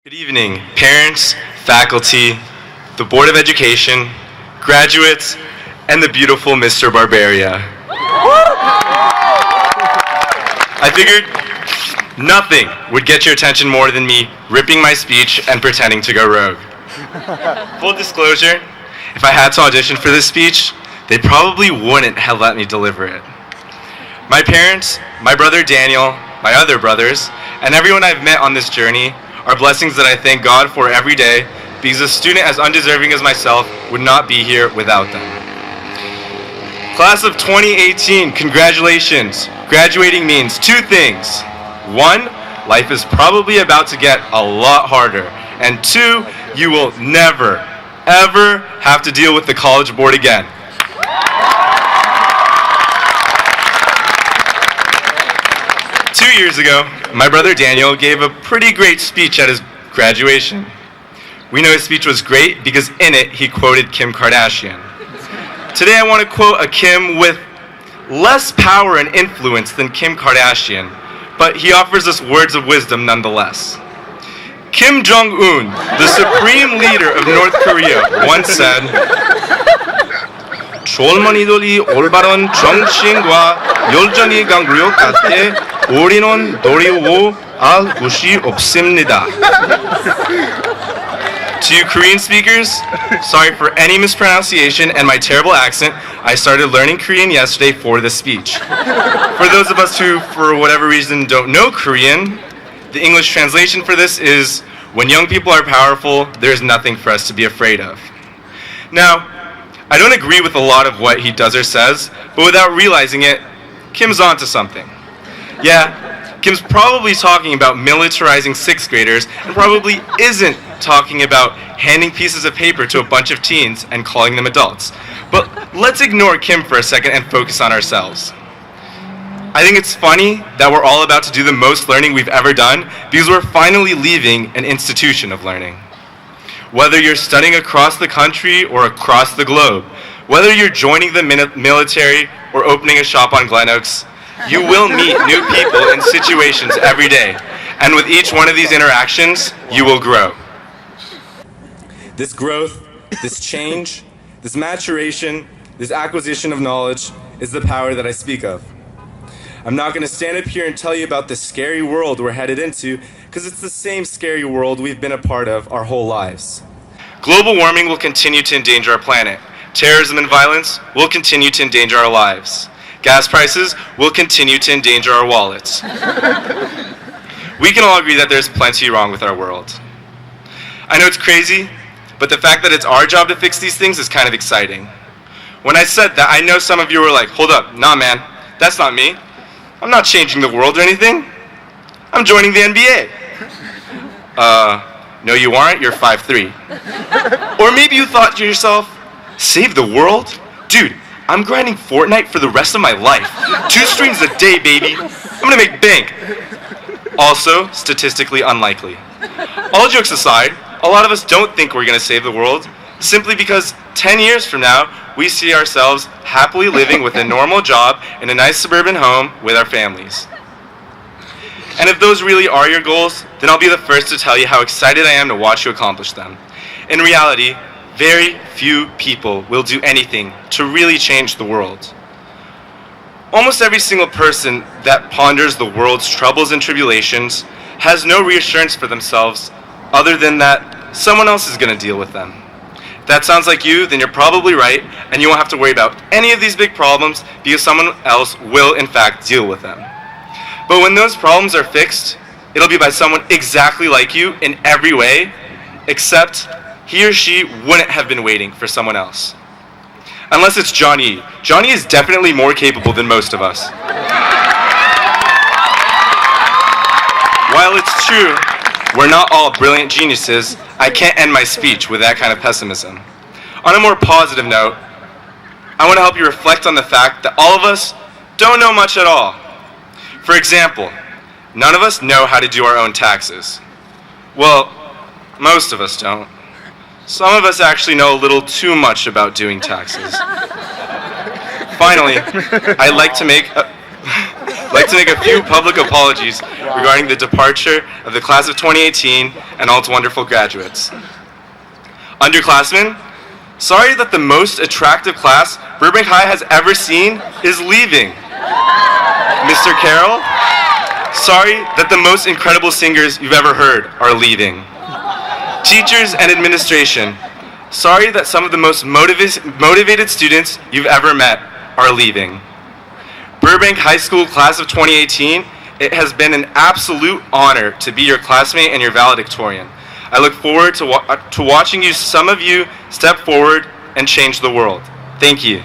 Good evening, parents, faculty, the Board of Education, graduates, and the beautiful Mr. Barbaria. I figured nothing would get your attention more than me ripping my speech and pretending to go rogue. Full disclosure, if I had to audition for this speech, they probably wouldn't have let me deliver it. My parents, my brother Daniel, my other brothers, and everyone I've met on this journey are blessings that I thank God for every day, because a student as undeserving as myself would not be here without them. Class of 2018, congratulations. Graduating means two things. One, life is probably about to get a lot harder. And two, you will never, ever have to deal with the College Board again. 2 years ago, my brother Daniel gave a pretty great speech at his graduation. We know his speech was great because in it he quoted Kim Kardashian. Today I want to quote a Kim with less power and influence than Kim Kardashian, but he offers us words of wisdom nonetheless. Kim Jong-un, the supreme leader of North Korea, once said, "젊은이들이 올바른 정신과 열정이 강구력 같아 우리는 두려워할 것이 없습니다." To you Korean speakers, sorry for any mispronunciation and my terrible accent. I started learning Korean yesterday for this speech. For those of us who, for whatever reason, don't know Korean, the English translation for this is, when young people are powerful, there's nothing for us to be afraid of. Now, I don't agree with a lot of what he does or says, but without realizing it, Kim's onto something. Yeah, Kim's probably talking about militarizing sixth graders and probably isn't talking about handing pieces of paper to a bunch of teens and calling them adults. But let's ignore Kim for a second and focus on ourselves. I think it's funny that we're all about to do the most learning we've ever done because we're finally leaving an institution of learning. Whether you're studying across the country or across the globe, whether you're joining the military or opening a shop on Glen Oaks, you will meet new people in situations every day, and with each one of these interactions, you will grow. This growth, this change, this maturation, this acquisition of knowledge is the power that I speak of. I'm not going to stand up here and tell you about the scary world we're headed into, because it's the same scary world we've been a part of our whole lives. Global warming will continue to endanger our planet. Terrorism and violence will continue to endanger our lives. Gas prices will continue to endanger our wallets. We can all agree that there's plenty wrong with our world. I know it's crazy, but the fact that it's our job to fix these things is kind of exciting. When I said that, I know some of you were like, hold up, nah man, that's not me. I'm not changing the world or anything. I'm joining the NBA. No you aren't, you're 5'3". Or maybe you thought to yourself, save the world? Dude, I'm grinding Fortnite for the rest of my life. 2 streams a day, baby. I'm gonna make bank. Also, statistically unlikely. All jokes aside, a lot of us don't think we're gonna save the world, simply because 10 years from now, we see ourselves happily living with a normal job in a nice suburban home with our families. And if those really are your goals, then I'll be the first to tell you how excited I am to watch you accomplish them. In reality, very few people will do anything to really change the world. Almost every single person that ponders the world's troubles and tribulations has no reassurance for themselves other than that someone else is going to deal with them. If that sounds like you, then you're probably right, and you won't have to worry about any of these big problems because someone else will in fact deal with them. But when those problems are fixed, it'll be by someone exactly like you in every way, except he or she wouldn't have been waiting for someone else. Unless it's Johnny. Johnny is definitely more capable than most of us. While it's true, we're not all brilliant geniuses, I can't end my speech with that kind of pessimism. On a more positive note, I want to help you reflect on the fact that all of us don't know much at all. For example, none of us know how to do our own taxes. Well, most of us don't. Some of us actually know a little too much about doing taxes. Finally, I'd like to make like to make a few public apologies regarding the departure of the class of 2018 and all its wonderful graduates. Underclassmen, sorry that the most attractive class Burbank High has ever seen is leaving. Mr. Carroll, sorry that the most incredible singers you've ever heard are leaving. Teachers and administration, sorry that some of the most motivated students you've ever met are leaving. Burbank High School class of 2018, it has been an absolute honor to be your classmate and your valedictorian. I look forward to watching some of you step forward and change the world. Thank you.